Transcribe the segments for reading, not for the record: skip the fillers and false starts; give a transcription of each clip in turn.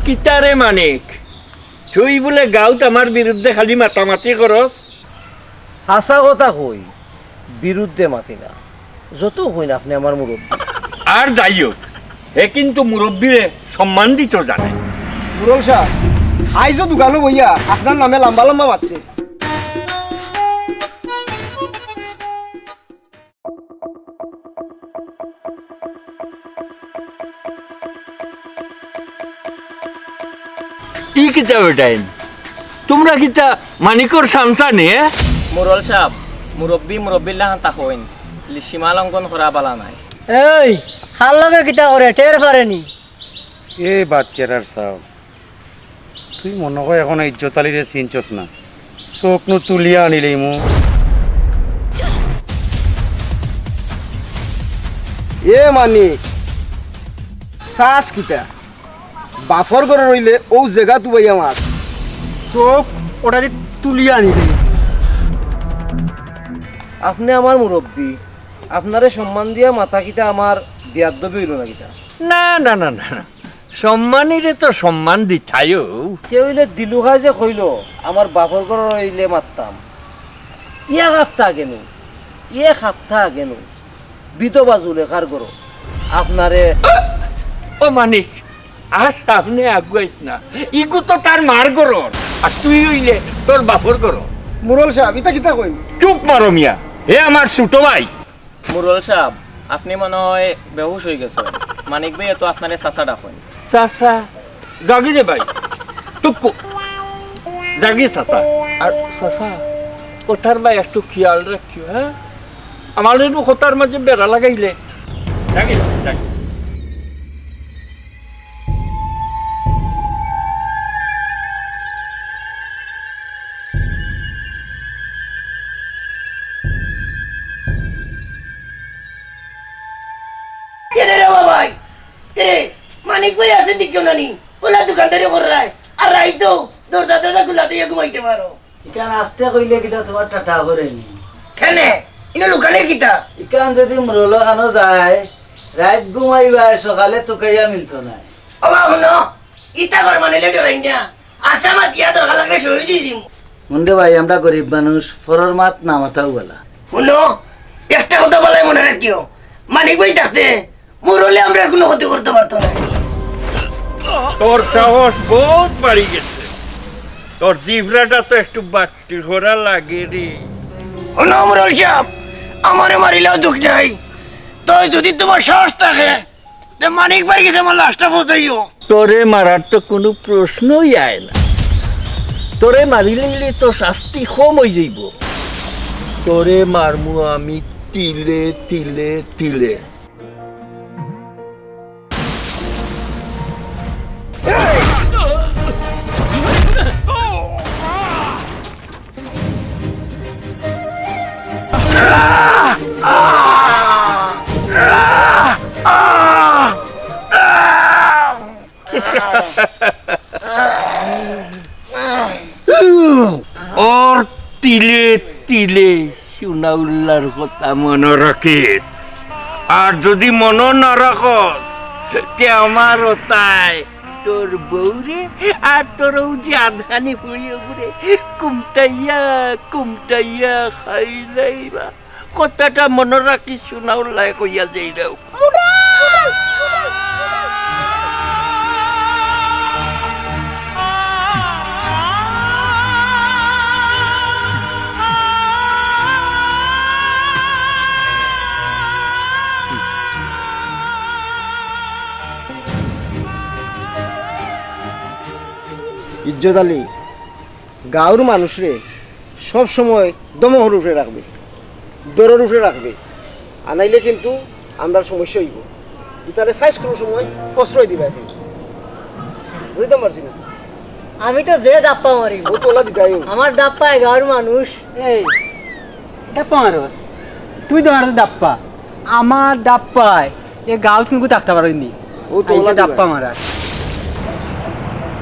কিতারে মানিক তুই বলে গাঁত আমার বিরুদ্ধে খালি মাতামাতি করস? হাসা কথা কই, বিরুদ্ধে মাতি না, যত কই না আপনি আমার মুরব্বী। আর যাই হোক, এ কিন্তু মুরব্বীরে সম্মান দিত জানে। মুরল সাহেব আইজও দোকানো বইয়া আপনার নামে লম্বা লম্বা বাচ্চে। ই কিতা বেটাইন তোমরা কিতা মানিকর সামসা নিয়ে? মুরল সাহেব মুরব্বির লাহান তাকইন সীমা লঙ্ঘন করা বালা নাই। এই খাল লাগে কিতা করে টের পারেনি? এ বাচ্চারার সাহ, তুই মনে হয় এখন ইজ্জত আলিরে চিনছস না, চোখ নু তুলিয়া আনিলেই মু। এ মানিক শ্বাস কিতা বাফর করে রইলে ও জায়গা তুবাই আমার চোখ ওটা তুলিয়া আনিলে। আপনি আমার মুরব্বী, আপনারে সম্মান দিয়া মাথা কিতা আমার বিয়াদ্দবি হইল না কিতা? না না না না না, সম্মানীরে তো সম্মান দিথাইও। কেউ হইলে দিলুহা যে কইল আমার বাপর ঘর রইলে মারতাম, ইয়া হাফতা কেন বিধবা জুলেখার করো আপনারে। ও মানিক আর সামনে আগুয়াইস না, ইগু তো তার মার গরর আর তুই হইলে তোর বাপর গরর। মুরল সাহেব ইতা কিতা কইন? চুপ মারো মিয়া, হে আমার ছোট ভাই। মুরল সাহেব আপনি মনে হয় বেহুশ হয়ে গেছেন, মানিক ভাই তো আপনারে চাচা ডাকেন। চাচা জাগি রে ভাই, টুকু জাগি চাচা। আর চাচা কথার ভাই একটু খেয়াল রাখিও, হ্যাঁ? আমার একটু কথার মাঝে বেড়া লাগাইলে জাগি জাগি। মানিক ভাই আছে দেখিও নানি ওলা দোকানদারি করে রায় আর রাই তো দরজা দরজা গুলা দিয়ে ঘুমাইতে পারো। ইকান আসতে কইলে কিতা তোমার টাটা করেনি কেনে ইনো লোকালের কিতা? ইকান যদি মরলো খানো যায় রাত ঘুমাইবা সকালে তোকাইয়া মিলতো না। বাবা শুনো ইতা ঘর মানিলে ডরাই না, আসা মাতিয়া দরকার লাগলে সই দিয়ে দিম। মুন্ডে ভাই আমরা গরিব মানুষ, ফরর মাত না মাথাও বলা। শুনো একটা কথা বলাই মনে রাখিও, মানিক ভাই থাকতে মরলে আমরা আর কোনো ক্ষতি করতে পারতো না। তোর সাহস বহুত বাড়ি গেছে, তোর জিভরাটা তো একটু বাড়তি করা লাগে রে। শুনো মুরল সাহেব আমারে মারিলেও দুঃখ নাই, তো যদি তোমার সাহস থাকে তে মানিক ভাই গেছে আমার লাশটা পৌঁছাইও। তোরে মারার তো কোনো প্রশ্নই আয় না, তোরে মারিলে তো শাস্তি কম হয়ে যাইব। তোরে মারমু আমি তিলে তিলে তিলে। ওর তিলে তিলে সোনাউল্লার কথা মনে রাখিস, আর যদি মনে না রাখস তে আমার তাই তোর বউরে আর তোর যে আধানি পুড়িয়ে ঘুরে কুমটাইয়া কুমটাইয়া খাই যাইবা। কথাটা মনে রাখিস সোনাউল্লাহ কইয়া যাইরাও। ইজ্জত আলী গাঁর মানুষরে সব সময় দমহর উপরে রাখবে, দরের উপরে রাখবে, আনাইলে কিন্তু আমরা সমস্যা হইব। তাহলে সাইজ কোনো সময় প্রশ্রয় দিবে, বুঝতে পারছি না? আমি তো যে ডাপ্পা মারি ও তোলা দিতাই আমার ডাপ্পায় গাঁর মানুষ এই ডাপ্পা মারস তুই তো মারস ডাপ্পা আমার ডাপ্পায় এ গাঁও কিন্তু থাকতে পারিনি ও তোলা ডাপ্পা মারাস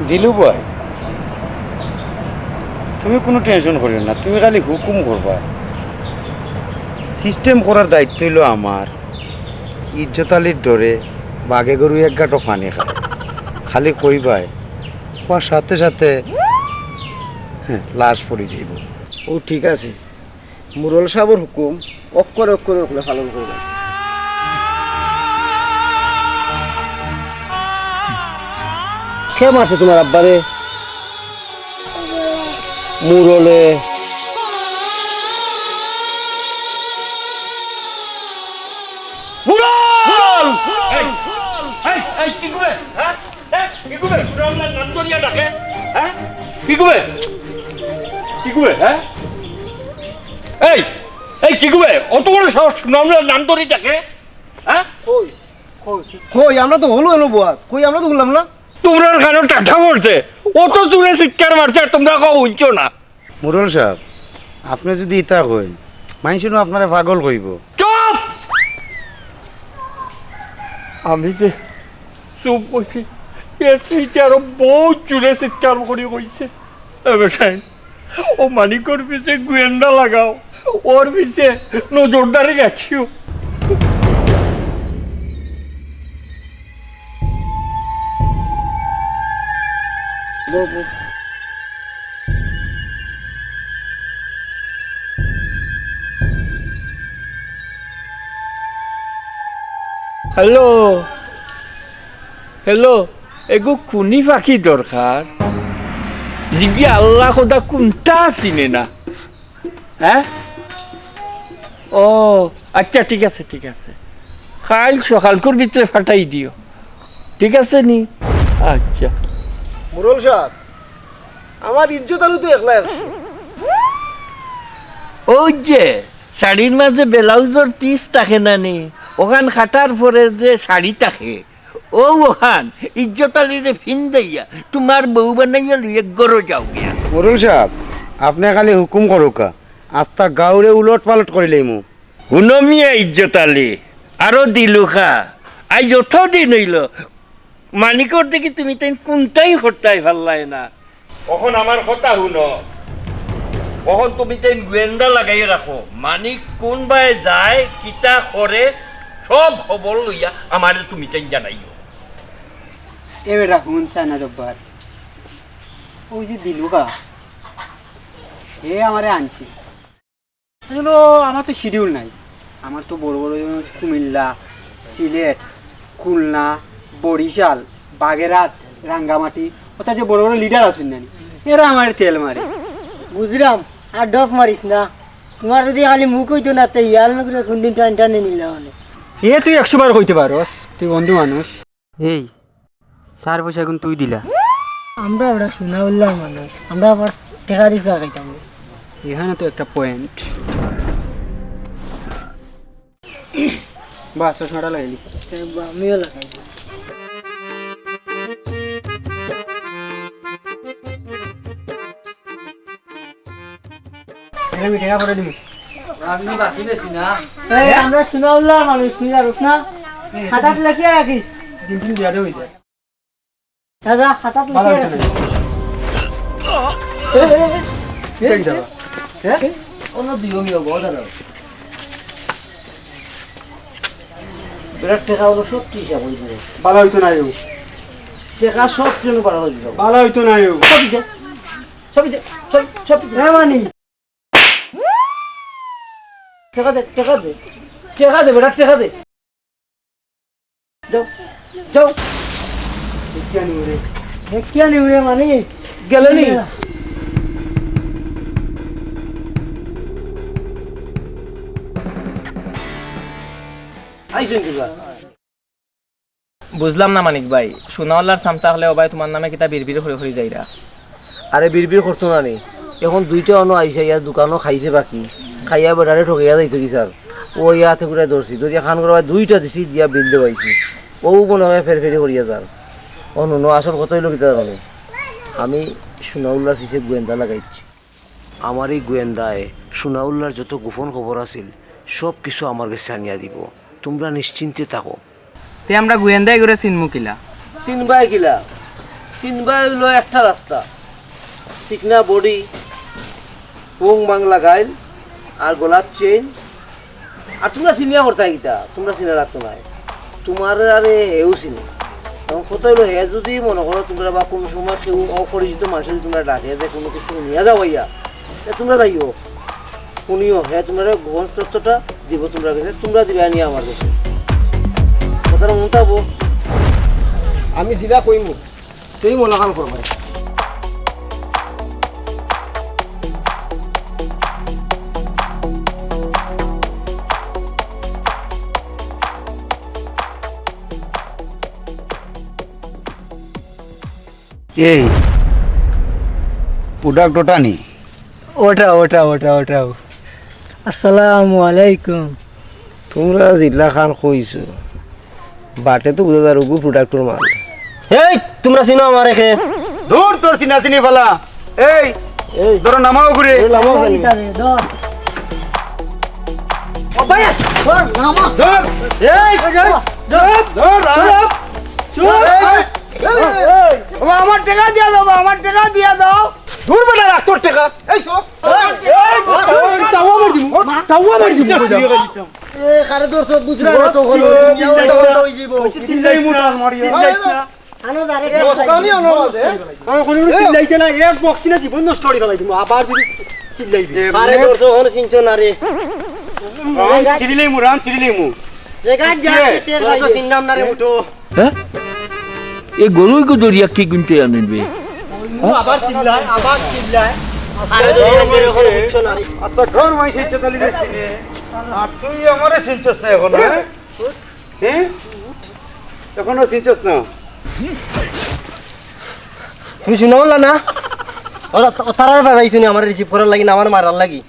দিলু ভাই তুমি কোনো টেনশন করিও না, তুমি খালি হুকুম করবা। সিস্টেম করার দায়িত্ব হইল আমার। ইজ্জত আলীর ডরে বাঘে গরু এক গাঁটো পানি খায়, খালি কইবাই হওয়ার সাথে সাথে লাশ পড়ে যাইব। ও ঠিক আছে, মুরল সাহেবের হুকুম অক্ষরে অক্ষরে ওগুলো পালন করবে। কে মারছে তোমার আব্বারে? মুরলে অত বড় সাহস সুনামলার নাম ধরে থাকে? কই আমরা তো হলো এলো বুয়া, কই আমরা তো বললাম না। তোমরা কেন টাটা পড়ছে? অত জোরে চিৎকার মারছে আর তোমরা কেউ শুনছো না। মুরল সাহেব, আপনি যদি ইতা কই মাইনছিল আপনারে পাগল কইব। চুপ! আমি যে চুপ বলছি, এর থেকে আরো বহুত জোরে চিৎকার করে কইছে। ও মানিকর পিছে গোয়েন্দা লাগাও, ওর পিছে নজরদারি রাখিও। হ্যালো হ্যালো, এগো কুনি পাখি দরকার? জিগি আল্লাহ খোদা কোনটা চিনে না? হ্যাঁ, ও আচ্ছা ঠিক আছে ঠিক আছে, কাল সকালকর ভিতরে ফাটাই দিও, ঠিক আছে নি? আচ্ছা। মুরল সাহেব, আমার ইজ্জত আলু তো একলা একশো। ওই যে শাড়ির মাঝে ব্লাউজের পিস থাকে না নি, ওখান খাটার পরে যে শাড়ি থাকে, ও ওখান ইজ্জত আলীরে ফিন দিয়া তোমার বউ বানাইয়া লুয়ে গরো যাও গিয়া। মুরল সাহেব, আপনি খালি হুকুম করুকা, আস্তা গাউরে উলট পালট করিলেই মু। হুনমিয়া ইজ্জত আলী আরো দিলু খা, আই যত দিন হইল মানিকর দেখি তুমি তাই কোনটাই হরতাই ভাল লাগে না। কখন আমার কথা শুনো, কখন তুমি তাই গোয়েন্দা লাগাই রাখো, মানিক কোন বাই যায় কিতা করে সব খবর লইয়া আমার তুমি তাই জানাইও। এবার রাখুন সানা রব্বার, ওই যে দিলুকা এ আমারে আনছে। আসলে আমার তো শিডিউল নাই, আমার তো বড় বড় কুমিল্লা, সিলেট, খুলনা, বরিশাল, বাগেরহাট, রাঙ্গামাটি, ওটা যে বড় বড় লিডার আছেন না, এরা আমার তেল মারে। বুঝলাম, আর ডফ মারিস না। তোমার যদি খালি মুখ হইতো না তাই ইয়াল না করে কোন দিন টান টানে নিলে মানে। এ তুই 100 বার কইতে পারস, তুই বন্ধু মানুষ। এই 4 পয়সা এখন তুই দিলা, আমরা ওরা শোনা বললাম মানুষ, আমরা আবার টেকা দিতে খাইতাম। এখানে তো একটা পয়েন্ট। বাস চশমাটা লাগাইলি, আমিও লাগাই। আমি টাকা করে দিব। আমরা শোনা বললাম মানুষ, তুই জানিস না? খাতাত লেখিয়া রাখিস, দিন দিন দিয়া দেবই যায়। দাদা খাতাত ভালো লেখিয়া হইতো রাখিস। না। অন্য দিও বদানো বিরাট টাকা হলো সত্যি হিসাব হইবে। ভালো হইতো না এও, টাকা সব জন্য পারা হইবে। ভালো হইতো না এও। সবই দে সবই দে মানি টাকা দে টাকা দে টাকা দে বিরাট টাকা দে। যাও যাও কিয়া নিউরে মানি গেল নি। আইসেন কিবা বুঝলাম না মানিক ভাই, সোনাওয়ালার সামসা হলে ভাই তোমার নামে কিতা বিড়বিড় হয়ে হয়ে যাইরা। আরে বিড়বিড় করতো না নি, এখন দুইটা অন্য আইসা ইয়ার দোকানও খাইছে, বাকি খাইয়া বেড়ারে ঠকিয়া যাইতো কি স্যার। ও ইয়াতে করে ধরছি, যদি খান করা দুইটা দিছি দিয়া বিল দেওয়াইছি, ও মনে হয় ফের ফেরি করিয়া যার। অন্য আসল কত হইলো কিতা জানো, আমি সোনাউল্লার পিছে গোয়েন্দা লাগাইছি। আমার এই গোয়েন্দায় সোনাউল্লার যত গোপন খবর আছিল সব কিছু আমার কাছে আনিয়া দিব। তোমরা নিশ্চিন্তে থাকো। তে আমরা গোয়েন্দাই করে চিনমু কিলা? চিনবাই কিলা? চিনবাই হইল একটা রাস্তা, চিকনা বডি, পুং বাংলা গাইল আর গলার চেইন। আর তোমরা চিনিয়া করতা গীতা, তোমরা চিনা রাখতো নাই। তোমার আরে এও চিনি। তখন কত হইলো হে যদি মনে করো তোমরা বা কোনো সময় কেউ অপরিচিত মানুষ যদি তোমরা ডাকে যে কোনো কিছু নিয়ে যাও ভাইয়া, তোমরা যাইও শুনিও হে তোমরা গোপন তথ্যটা দিব তোমরা কাছে, তোমরা দিবে নিয়ে আমার কাছে। কথাটা মনে থাকবো। আমি যেটা কইমু সেই মলাকান করবো। এই প্রোডাক্ট ওটা নি? ওটা ওটা ওটা ওটাও। আসসালামু আলাইকুম। তোমরা জিল্লা খান কইছো বাটে তো বুঝা যার ওগু প্রোডাক্টর মাল। এই তোমরা চিনো আমার এখে? দূর তোর চিনা চিনি ফেলা। এই এই ধরো নামাও ঘুরে। নামাও জানি। ও ভাই আস নামা। ধর এই ধর আরব চুপ। বাবা আমার টাকা দিয়া দাও, বাবা আমার টাকা দিয়া দাও। দূর বেটা রাখ তোর টাকা। এই সব তাওয়া মার দিমু, তাওয়া মার দিমু। এ কারে দর সব বুঝরা না তো হলো উল্টা উল্টা হই যাইবো। সিলাই মুটার মারিয়া আনো দারে বস্তানি অনুবাদে কোনো চিল্লাইতে না, এক বক্সিনা জীবন নষ্ট করে ফেলাই দিমু। আবার যদি চিল্লাইবি কারে দর সব হন সিনছো না রে। চিরিলাই মু রাম চিরিলাই মু। জায়গা যা কেটে তোরা তো সিননাম না রে মুটো। হ্যাঁ এই গরুই কো দরিয়া কি গুনতে আনবে? আবার চিল্লায়, আবার চিল্লায়। কারে দর মেরে হন বুঝছো না রে। আর তো ঘর মাই সেই চাতালি রে চিনে। আর তুই আমারে চিনছস না এখন? হ্যাঁ এখনো চিনছস না? তুমি শুনাওলা না? ওরা তারার বাড়াইছো নি আমার রিসিভ করার লাগি না আমার মারার লাগি?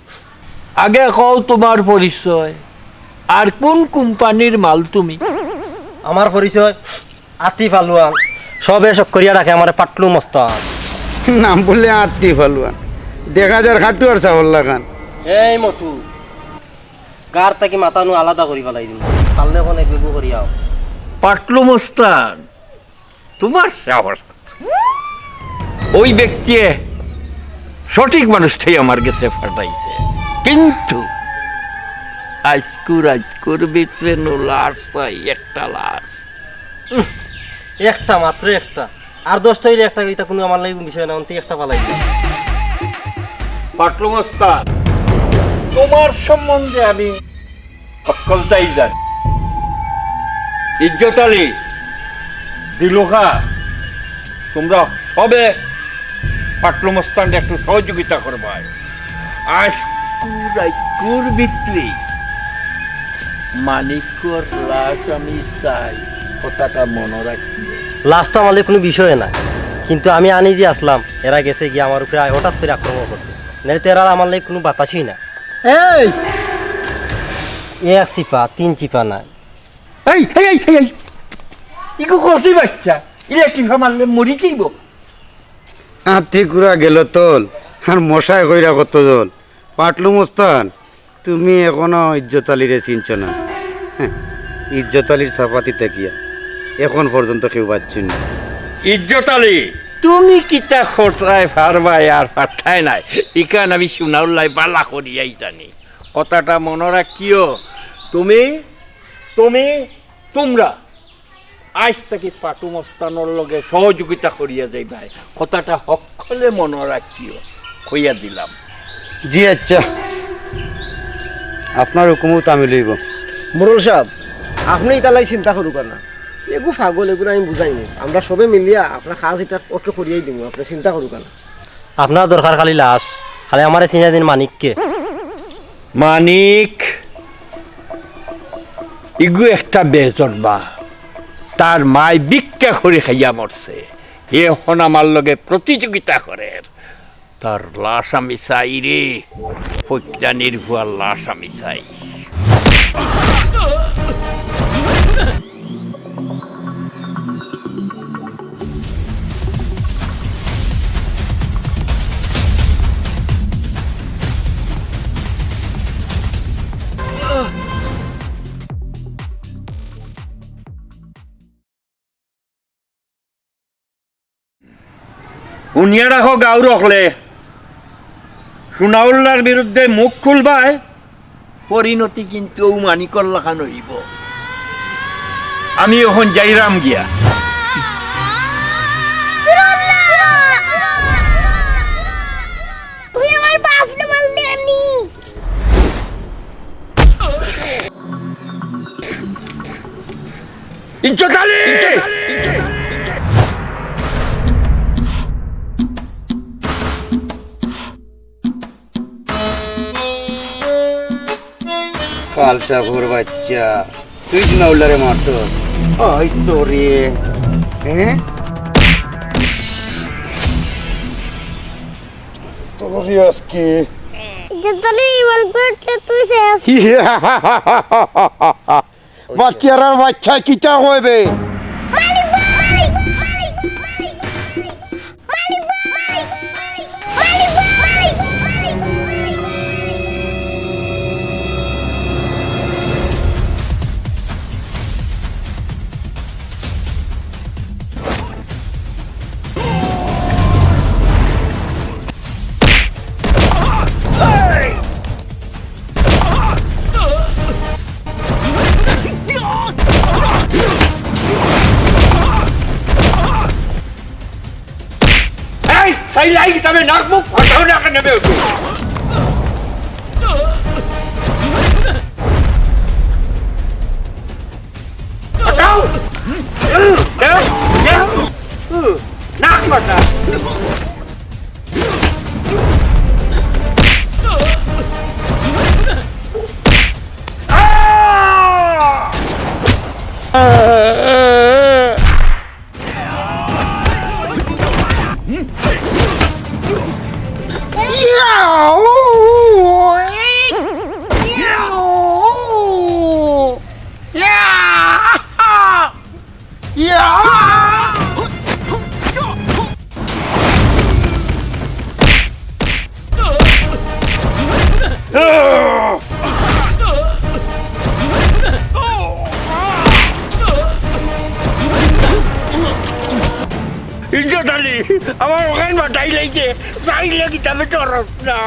আগে কও তোমার পরিচয় আর কোন কোম্পানির মাল তুমি? আমার পরিচয় আতিফ আলুয়ান। সবে শক করিয়া রাখে আমার পাটলু মস্তান। নাম বললে আত্মি ফালুয়ান, দেখা যার খাটু আর চাवल লাগান। এই মতু গার তাকি মাথা নু আলাদা করি ফেলাই দিম। কালনে কোন এক বেগু করিয়াও। পাটলু মস্তান তোমার সাহস আছে। ওই ব্যক্তি সঠিক মানুষটাই আমার কাছে ফাটাইছে, কিন্তু আজকুর ভিতরে নো লাশ পাই, একটা লাশ। একটা মাত্র একটা, আর 10টা হইলে একটা এটা কোনো আমার লাগি বিষয় না। অন্তি একটা ফালাই দিম। পাটলু মস্তান তোমার সম্বন্ধে আমি সকলটাই জানি। ইজ্জত আলী, দিলুখা, তোমরা সবে পাটলু মস্তানকে একটু সহযোগিতা করবা। আজকুর ভিতরে মানিকর লাশ আমি চাই, কথাটা মনে রাখি। লাস্টটা আমার কোনো বিষয় না, কিন্তু আমি আনি যে আসলাম এরা গেছে গিয়ে আমার উপরে হঠাৎ করে আক্রমণ করছে। নাহলে তো এরা আমার লাগে কোনো বাতাসই না। এই এক চিপা 3 চিপা নাই। এই এই এই এই ইকো কষি বাচ্চা ইলেকট্রিক মারলে মরি যাইব। আত্মি কুড়া গেল তোল আর মশাই কইরা কত জল। পাটলু মস্তান তুমি এখনো ইজ্জত আলীরে চিনছ না। ইজ্জত আলীর চাপাতি তাকিয়া এখন পর্যন্ত কেউ পাচ্ছেন না। ইজ্জত আলী তুমি কিতা খোঁচায় ফারবাই আর পাঠায় নাই, ইকান আমি শুনাউল্লাই বালা করিয়াই জানি। কথাটা মনে রাখিও। তুমি তুমি তোমরা আজ থেকে পাটু মস্তানোর লগে সহযোগিতা করিয়া যাই ভাই, কথাটা সকলে মনে রাখিও, কইয়া দিলাম। জি আচ্ছা, আপনার হুকুমত আমি লইব। মোরল সাহেব আপনি এটা লাগে চিন্তা করুক না। এগু পাগল এগুলো আমি বুঝাইনি। আমরা সবে মিলিয়া আপনার কাজ এটা ওকে করিয়াই দিব, আপনি চিন্তা করুক না। আপনার দরকার খালি লাশ, খালি আমার চিনা দিন মানিককে। মানিক ইগু একটা বেজন বা তার মায় ভিক্ষা করে খাইয়া মরছে, এখন আমার লগে প্রতিযোগিতা করে। তার লাশ আমি চাই রে, ফৈরানির ভুয়ার লাশ আমি চাই। শুনিয়া রাখো গাঁও রখলে সোনাউল্লার বিরুদ্ধে মুখ খুলবায় পরিণতি কিন্তু মানিকর লাখান হইব। আমি এখন যাইরাম গিয়া। তুই আমার বাপরে মাল দেনি। ইজ্জত আলী! কালসাপুর বাচ্চা, তুই সোনাউল্লারে মারছস? আইস তো রে, হ্যাঁ? তোরে আজকে জতলি মাল পেটে তুই শেষ। বাচ্চারা বাচ্চা কিটা হইবে? মালিক ভাই মালিক ভাই মালিক ভাই মালিক ভাই। এই সাইলাই তবে নাক মুখ ফাটাও না কেন নেবে ফাটাও নাক ফাটা। ইজ্জত আলী আমার ওখানে বাটাই লাইছে, চাইলে কি তবে তরস না।